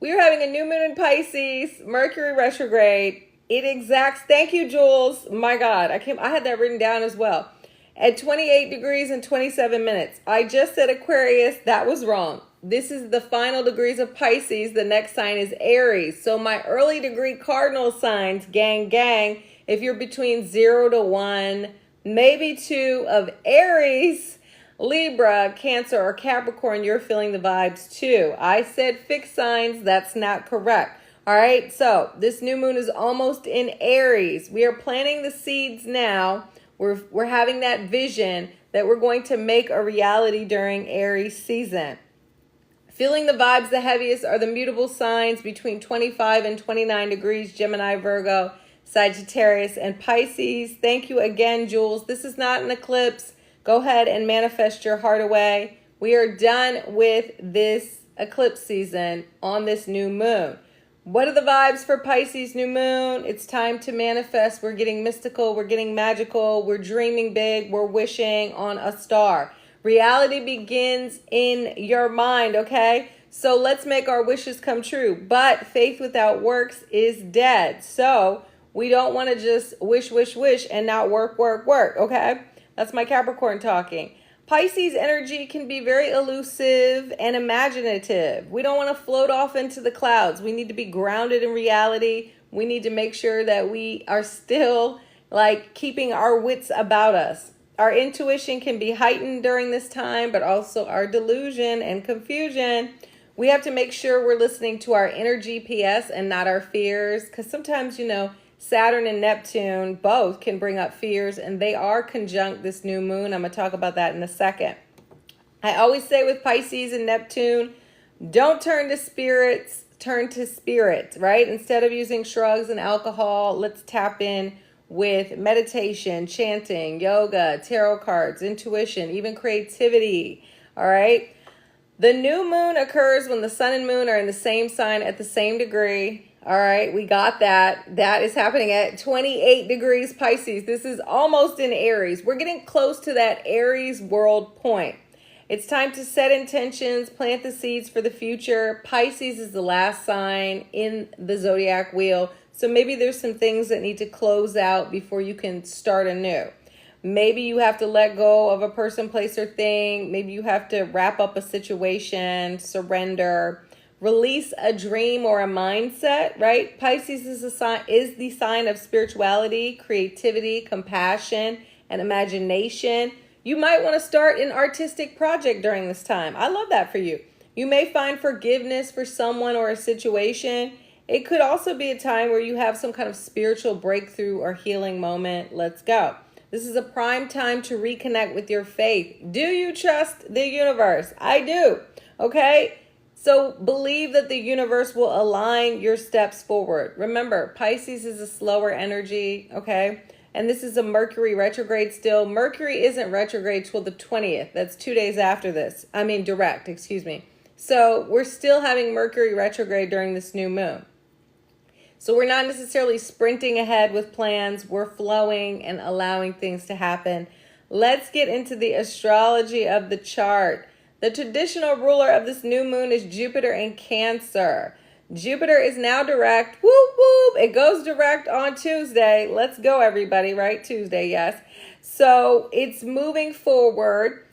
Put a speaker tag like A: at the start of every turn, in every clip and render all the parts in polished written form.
A: We are having a new moon in Pisces, Mercury retrograde. It exacts, thank you, Jules. My God, I had that written down as well. At 28 degrees and 27 minutes. I just said Aquarius, that was wrong. This is the final degrees of Pisces. The next sign is Aries. So my early degree cardinal signs, gang, if you're between 0 to 1, maybe 2 of Aries, Libra, Cancer, or Capricorn, you're feeling the vibes too. I said fixed signs. That's not correct. All right, so this new moon is almost in Aries. We are planting the seeds now. We're having that vision that we're going to make a reality during Aries season. Feeling the vibes the heaviest are the mutable signs between 25 and 29 degrees, Gemini, Virgo, Sagittarius, and Pisces. Thank you again, Jules. This is not an eclipse. Go ahead and manifest your heart away. We are done with this eclipse season on this new moon. What are the vibes for Pisces new moon? It's time to manifest. We're getting mystical. We're getting magical. We're dreaming big. We're wishing on a star. Reality begins in your mind, okay? So let's make our wishes come true. But faith without works is dead. So we don't want to just wish and not work, okay? That's my Capricorn talking. Pisces energy can be very elusive and imaginative. We don't want to float off into the clouds. We need to be grounded in reality. We need to make sure that we are still keeping our wits about us. Our intuition can be heightened during this time, but also our delusion and confusion. We have to make sure we're listening to our inner GPS and not our fears, because sometimes, Saturn and Neptune both can bring up fears, and they are conjunct this new moon. I'm going to talk about that in a second. I always say with Pisces and Neptune, don't turn to spirits, turn to spirit, right? Instead of using shrugs and alcohol, let's tap in with meditation, chanting, yoga, tarot cards, intuition, even creativity, all right? The new moon occurs when the sun and moon are in the same sign at the same degree. All right, we got that. That is happening at 28 degrees Pisces. This is almost in Aries. We're getting close to that Aries world point. It's time to set intentions, plant the seeds for the future. Pisces is the last sign in the zodiac wheel. So maybe there's some things that need to close out before you can start anew. Maybe you have to let go of a person, place, or thing. Maybe you have to wrap up a situation, surrender, release a dream or a mindset, right? Pisces is the sign of spirituality, creativity, compassion, and imagination. You might want to start an artistic project during this time. I love that for you. You may find forgiveness for someone or a situation. It could also be a time where you have some kind of spiritual breakthrough or healing moment. Let's go. This is a prime time to reconnect with your faith. Do you trust the universe? I do. Okay? So believe that the universe will align your steps forward. Remember, Pisces is a slower energy, okay? And this is a Mercury retrograde still. Mercury isn't retrograde till the 20th. That's 2 days after this. Direct, excuse me. So we're still having Mercury retrograde during this new moon. So we're not necessarily sprinting ahead with plans. We're flowing and allowing things to happen. Let's get into the astrology of the chart. The traditional ruler of this new moon is Jupiter in Cancer. Jupiter is now direct. Whoop, whoop. It goes direct on Tuesday. Let's go, everybody, right? Tuesday, yes. So it's moving forward.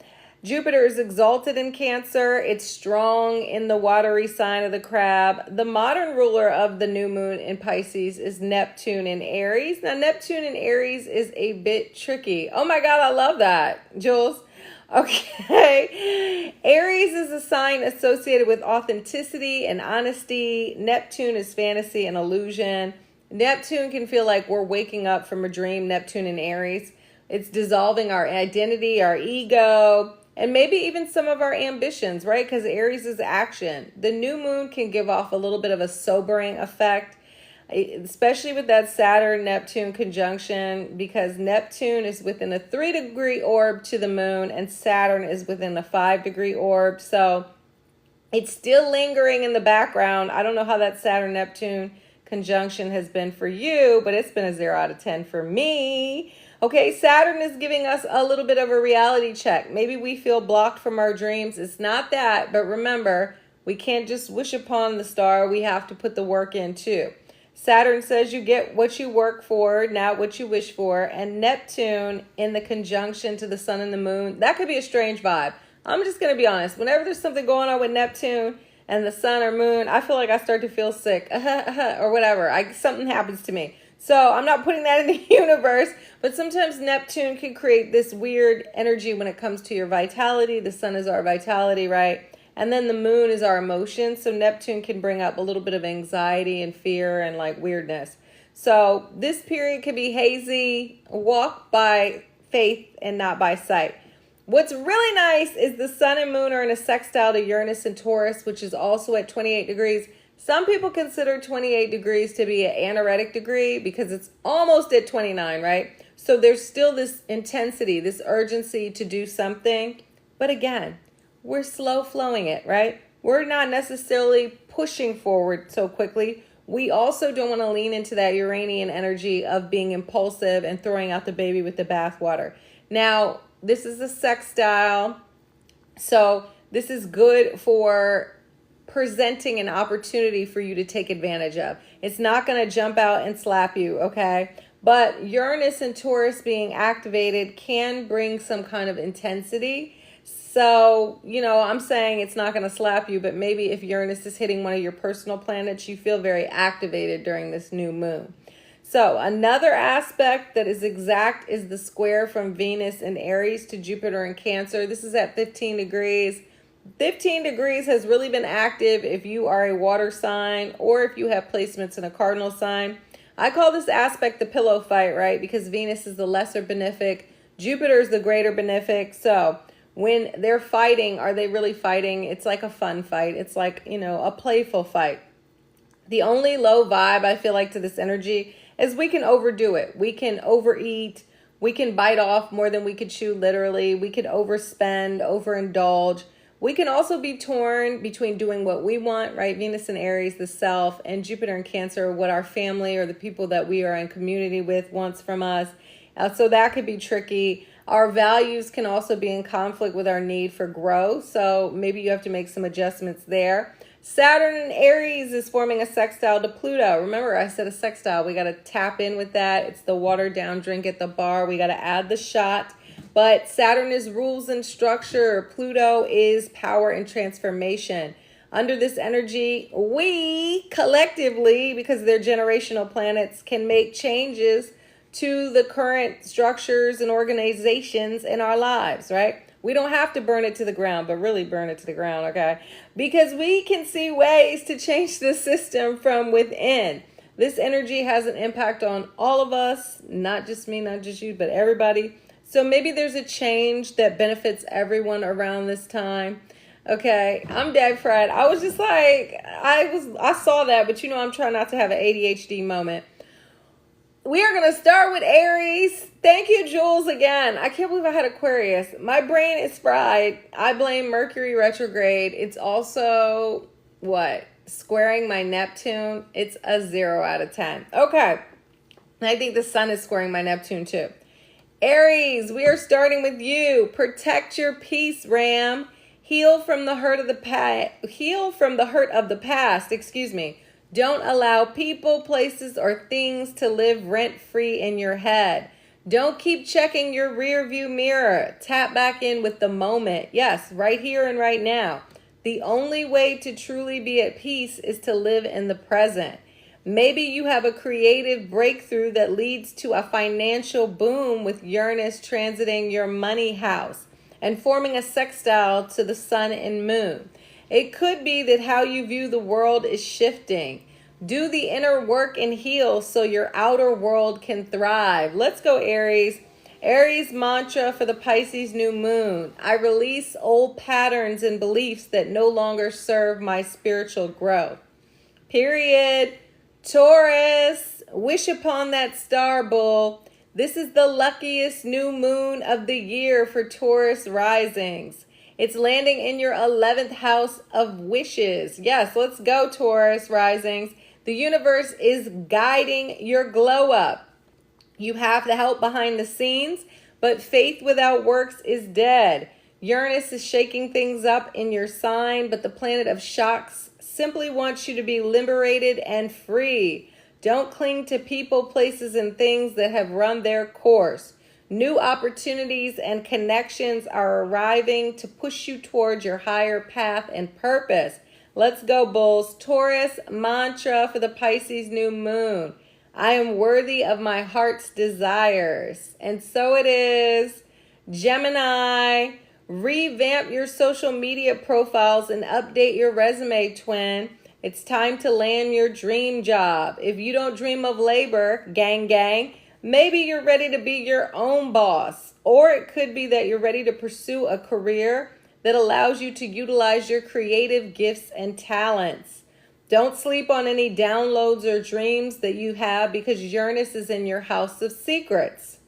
A: Jupiter is exalted in Cancer. It's strong in the watery sign of the crab. The modern ruler of the new moon in Pisces is Neptune in Aries. Now, Neptune in Aries is a bit tricky. Oh my God, I love that, Jules. Okay, Aries is a sign associated with authenticity and honesty. Neptune is fantasy and illusion. Neptune can feel like we're waking up from a dream, Neptune in Aries. It's dissolving our identity, our ego, and maybe even some of our ambitions, right? Because Aries is action. The new moon can give off a little bit of a sobering effect, especially with that Saturn-Neptune conjunction, because Neptune is within a 3-degree orb to the moon and Saturn is within a 5-degree orb. So it's still lingering in the background. I don't know how that Saturn-Neptune conjunction has been for you, but it's been a 0 out of 10 for me. Okay, Saturn is giving us a little bit of a reality check. Maybe we feel blocked from our dreams. It's not that, but remember, We can't just wish upon the star. We have to put the work in too. Saturn says you get what you work for, not what you wish for. And Neptune in the conjunction to the sun and the moon, that could be a strange vibe. I'm just going to be honest. Whenever there's something going on with Neptune and the sun or moon, I feel like I start to feel sick or whatever. Something happens to me. So I'm not putting that in the universe, but sometimes Neptune can create this weird energy when it comes to your vitality. The sun is our vitality, right? And then the moon is our emotions. So Neptune can bring up a little bit of anxiety and fear and like weirdness. So this period can be hazy, walk by faith and not by sight. What's really nice is the sun and moon are in a sextile to Uranus and Taurus, which is also at 28 degrees. Some people consider 28 degrees to be an anaretic degree because it's almost at 29, right? So there's still this intensity, this urgency to do something. But again, we're slow flowing it, right? We're not necessarily pushing forward so quickly. We also don't want to lean into that Uranian energy of being impulsive and throwing out the baby with the bathwater. Now, this is a sextile, so this is good for presenting an opportunity for you to take advantage of. It's not going to jump out and slap you, okay? But Uranus and Taurus being activated can bring some kind of intensity. So, I'm saying it's not going to slap you, but maybe if Uranus is hitting one of your personal planets, you feel very activated during this new moon. So another aspect that is exact is the square from Venus and Aries to Jupiter and Cancer. This is at 15 degrees. 15 degrees has really been active if you are a water sign or if you have placements in a cardinal sign. I call this aspect the pillow fight, right? Because Venus is the lesser benefic, Jupiter is the greater benefic. So when they're fighting, are they really fighting? It's like a fun fight. It's like, a playful fight. The only low vibe I feel like to this energy is we can overdo it. We can overeat. We can bite off more than we could chew, literally. We could overspend, overindulge. We can also be torn between doing what we want, right? Venus and Aries, the self, and Jupiter and Cancer, what our family or the people that we are in community with wants from us. So that could be tricky. Our values can also be in conflict with our need for growth. So maybe you have to make some adjustments there. Saturn and Aries is forming a sextile to Pluto. Remember, I said a sextile. We got to tap in with that. It's the watered down drink at the bar. We got to add the shot. But Saturn is rules and structure. Pluto is power and transformation. Under this energy, we collectively, because they're generational planets, can make changes to the current structures and organizations in our lives, right? We don't have to burn it to the ground, but really burn it to the ground, okay? Because we can see ways to change the system from within. This energy has an impact on all of us, not just me, not just you, but everybody. So maybe there's a change that benefits everyone around this time. Okay, I'm dead fried. I was just like, I saw that, but I'm trying not to have an ADHD moment. We are going to start with Aries. Thank you, Jules, again. I can't believe I had Aquarius. My brain is fried. I blame Mercury retrograde. It's also, squaring my Neptune. It's a 0 out of 10. Okay. I think the sun is squaring my Neptune too. Aries, we are starting with you. Protect your peace, Ram. Heal from the hurt of the past. Don't allow people, places, or things to live rent-free in your head. Don't keep checking your rear view mirror. Tap back in with the moment. Yes, right here and right now. The only way to truly be at peace is to live in the present. Maybe you have a creative breakthrough that leads to a financial boom with Uranus transiting your money house and forming a sextile to the sun and moon. It could be that how you view the world is shifting. Do the inner work and heal so your outer world can thrive. Let's go, Aries. Aries mantra for the Pisces new moon. I release old patterns and beliefs that no longer serve my spiritual growth. Period. Taurus, wish upon that star, bull. This is the luckiest new moon of the year for Taurus risings. It's landing in your 11th house of wishes. Yes, let's go, Taurus risings. The universe is guiding your glow up. You have the help behind the scenes, but faith without works is dead. Uranus is shaking things up in your sign, but the planet of shocks simply wants you to be liberated and free. Don't cling to people, places, and things that have run their course. New opportunities and connections are arriving to push you towards your higher path and purpose. Let's go, Bulls. Taurus, mantra for the Pisces new moon. I am worthy of my heart's desires. And so it is. Gemini, revamp your social media profiles and update your resume, twin. It's time to land your dream job. If you don't dream of labor, gang, maybe you're ready to be your own boss. Or it could be that you're ready to pursue a career that allows you to utilize your creative gifts and talents. Don't sleep on any downloads or dreams that you have because Uranus is in your house of secrets.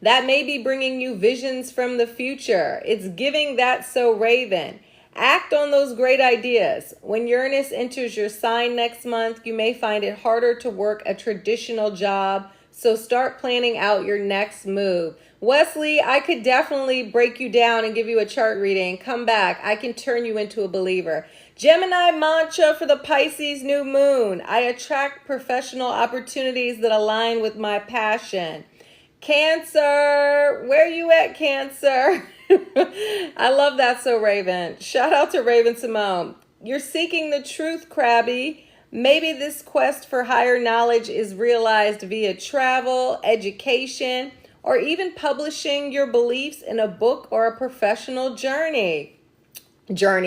A: That may be bringing you visions from the future. It's giving that so Raven. Act on those great ideas. When Uranus enters your sign next month, you may find it harder to work a traditional job, so start planning out your next move. Wesley, I could definitely break you down and give you a chart reading. Come back. I can turn you into a believer. Gemini mantra for the Pisces new moon. I attract professional opportunities that align with my passion. Cancer, where you at, Cancer? I love that, so Raven. Shout out to Raven Simone. You're seeking the truth, Crabby. Maybe this quest for higher knowledge is realized via travel, education, or even publishing your beliefs in a book or a professional journal. You're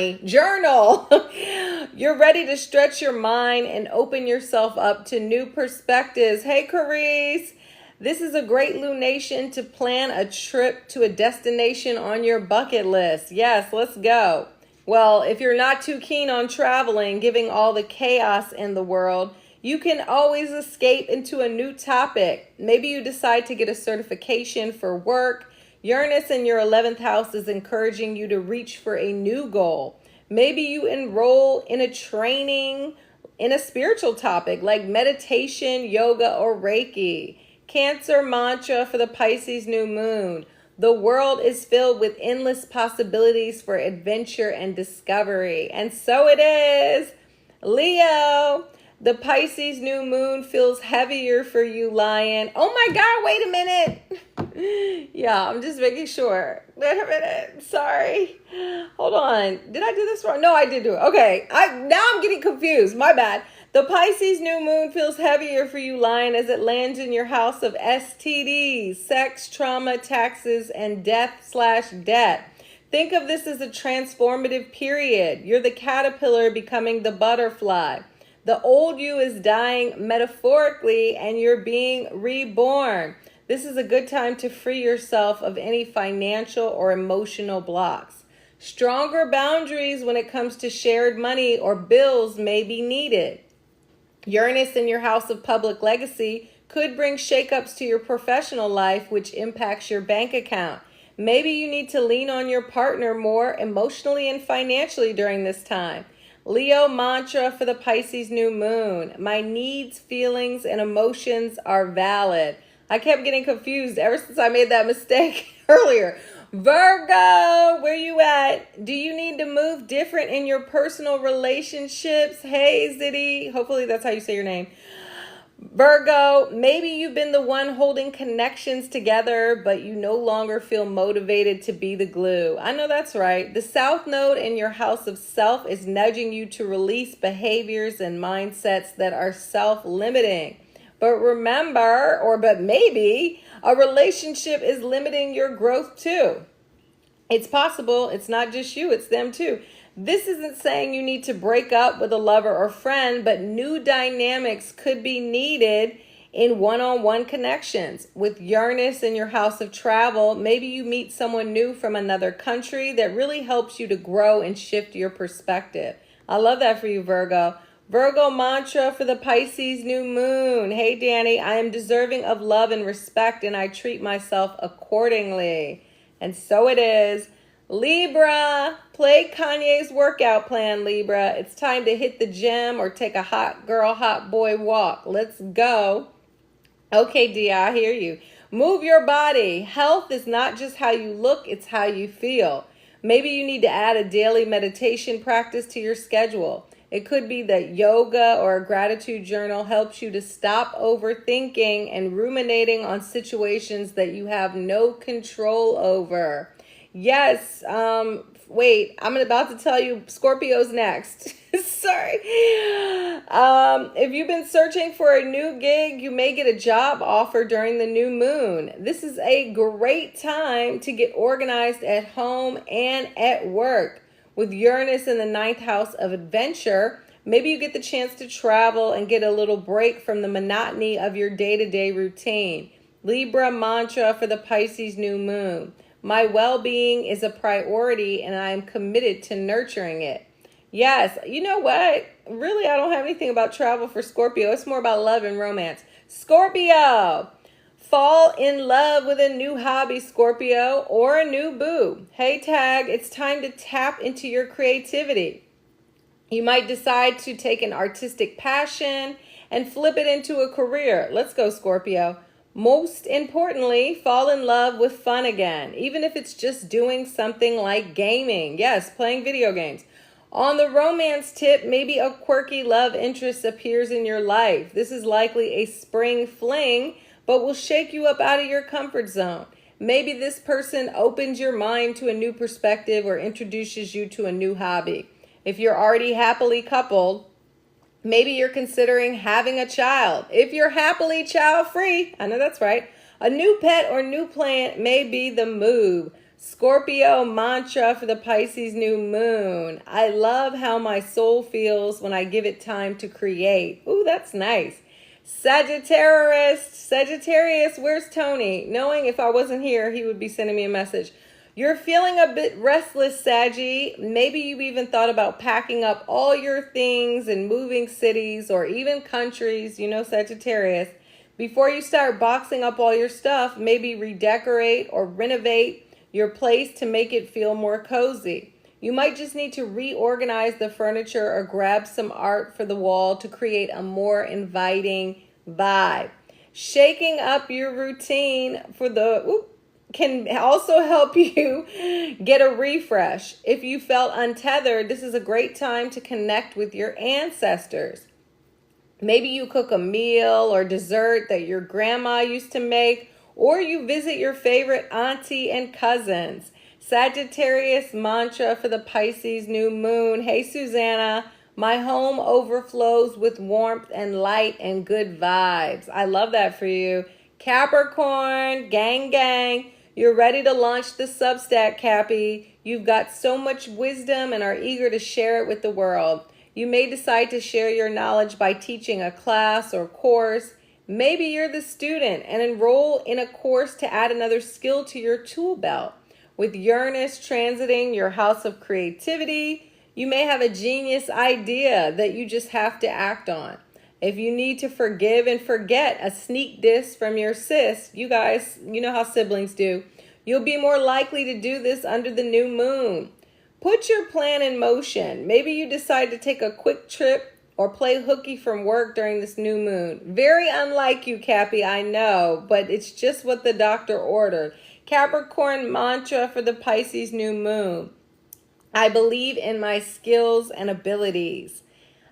A: ready to stretch your mind and open yourself up to new perspectives. Hey, Carice. This is a great lunation to plan a trip to a destination on your bucket list. Yes, let's go. Well, if you're not too keen on traveling, given all the chaos in the world, you can always escape into a new topic. Maybe you decide to get a certification for work. Uranus in your 11th house is encouraging you to reach for a new goal. Maybe you enroll in a training in a spiritual topic like meditation, yoga, or Reiki. Cancer mantra for the Pisces new moon. The world is filled with endless possibilities for adventure and discovery. And so it is. Leo, the Pisces new moon feels heavier for you, Lion. Oh my God, wait a minute. Yeah, I'm just making sure. Wait a minute. Sorry. Hold on. Did I do this wrong? No, I did do it. Okay. Now I'm getting confused. My bad. The Pisces new moon feels heavier for you, Lion, as it lands in your house of STDs, sex, trauma, taxes, and death/debt. Think of this as a transformative period. You're the caterpillar becoming the butterfly. The old you is dying metaphorically, and you're being reborn. This is a good time to free yourself of any financial or emotional blocks. Stronger boundaries when it comes to shared money or bills may be needed. Uranus in your house of public legacy could bring shakeups to your professional life, which impacts your bank account. Maybe you need to lean on your partner more emotionally and financially during this time. Leo mantra for the Pisces new moon. My needs, feelings, and emotions are valid. I kept getting confused ever since I made that mistake earlier. Virgo, where you at? Do you need to move different in your personal relationships? Hey, Zitty. Hopefully that's how you say your name. Virgo, maybe you've been the one holding connections together, but you no longer feel motivated to be the glue. I know that's right. The South Node in your house of self is nudging you to release behaviors and mindsets that are self-limiting. But maybe a relationship is limiting your growth too. It's possible. It's not just you, it's them too. This isn't saying you need to break up with a lover or friend, but new dynamics could be needed in one-on-one connections. With Uranus in your house of travel, maybe you meet someone new from another country that really helps you to grow and shift your perspective. I love that for you, Virgo. Virgo mantra for the Pisces new moon. Hey, Danny, I am deserving of love and respect, and I treat myself accordingly. And so it is. Libra, play Kanye's workout plan, Libra. It's time to hit the gym or take a hot girl, hot boy walk. Let's go. Okay, Dia, I hear you. Move your body. Health is not just how you look, it's how you feel. Maybe you need to add a daily meditation practice to your schedule. It could be that yoga or a gratitude journal helps you to stop overthinking and ruminating on situations that you have no control over. Yes, wait, I'm about to tell you Scorpio's next. Sorry. If you've been searching for a new gig, you may get a job offer during the new moon. This is a great time to get organized at home and at work. With Uranus in the ninth house of adventure, maybe you get the chance to travel and get a little break from the monotony of your day-to-day routine. Libra mantra for the Pisces new moon. My well-being is a priority and I am committed to nurturing it. Yes, you know what? Really, I don't have anything about travel for Scorpio. It's more about love and romance. Scorpio, fall in love with a new hobby, Scorpio, or a new boo. Hey, Tag, it's time to tap into your creativity. You might decide to take an artistic passion and flip it into a career. Let's go, Scorpio. Most importantly, fall in love with fun again, even if it's just doing something like gaming. Yes, playing video games. On the romance tip, maybe a quirky love interest appears in your life. This is likely a spring fling, but will shake you up out of your comfort zone. Maybe this person opens your mind to a new perspective or introduces you to a new hobby. If you're already happily coupled, maybe you're considering having a child. If you're happily child-free, I know that's right, a new pet or new plant may be the move. Scorpio mantra for the Pisces new moon. I love how my soul feels when I give it time to create. Ooh, that's nice. Sagittarius, where's Tony? Knowing if I wasn't here, he would be sending me a message. You're feeling a bit restless, Saggy. Maybe you've even thought about packing up all your things and moving cities or even countries, you know, Sagittarius. Before you start boxing up all your stuff, maybe redecorate or renovate your place to make it feel more cozy. You might just need to reorganize the furniture or grab some art for the wall to create a more inviting vibe. Shaking up your routine can also help you get a refresh. If you felt untethered, this is a great time to connect with your ancestors. Maybe you cook a meal or dessert that your grandma used to make, or you visit your favorite auntie and cousins. Sagittarius mantra for the Pisces new moon. Hey, Susanna, my home overflows with warmth and light and good vibes. I love that for you. Capricorn, gang, gang. You're ready to launch the Substack, Cappy. You've got so much wisdom and are eager to share it with the world. You may decide to share your knowledge by teaching a class or course. Maybe you're the student and enroll in a course to add another skill to your tool belt. With Uranus transiting your house of creativity, you may have a genius idea that you just have to act on. If you need to forgive and forget a sneak diss from your sis, you guys, you know how siblings do, you'll be more likely to do this under the new moon. Put your plan in motion. Maybe you decide to take a quick trip or play hooky from work during this new moon. Very unlike you, Cappy, I know, but it's just what the doctor ordered. Capricorn mantra for the Pisces new moon. I believe in my skills and abilities.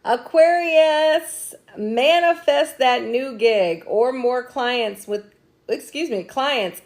A: Aquarius, manifest that new gig or more clients,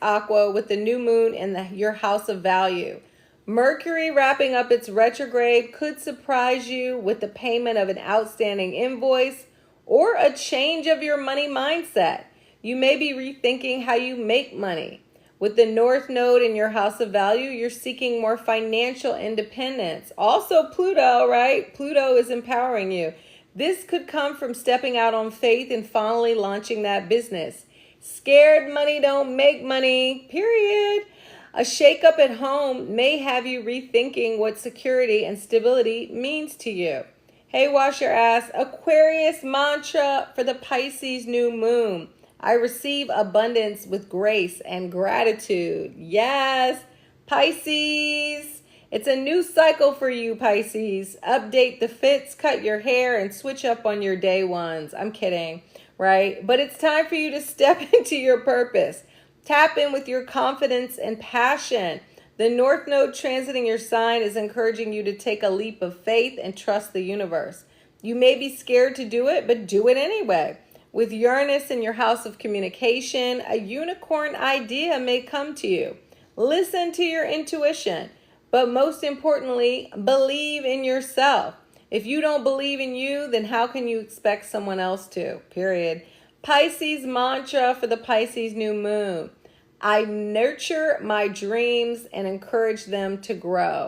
A: Aqua, with the new moon in your house of value. Mercury wrapping up its retrograde could surprise you with the payment of an outstanding invoice or a change of your money mindset. You may be rethinking how you make money. With the North Node in your house of value, you're seeking more financial independence. Also Pluto, right? Pluto is empowering you. This could come from stepping out on faith and finally launching that business. Scared money don't make money, period. A shakeup at home may have you rethinking what security and stability means to you. Hey, wash your ass. Aquarius mantra for the Pisces new moon. I receive abundance with grace and gratitude. Yes, Pisces. It's a new cycle for you, Pisces. Update the fits, cut your hair, and switch up on your day ones. I'm kidding, right? But it's time for you to step into your purpose. Tap in with your confidence and passion. The North Node transiting your sign is encouraging you to take a leap of faith and trust the universe. You may be scared to do it, but do it anyway. With Uranus in your house of communication, a unicorn idea may come to you. Listen to your intuition, but most importantly, believe in yourself. If you don't believe in you, then how can you expect someone else to? Period. Pisces mantra for the Pisces new moon. I nurture my dreams and encourage them to grow.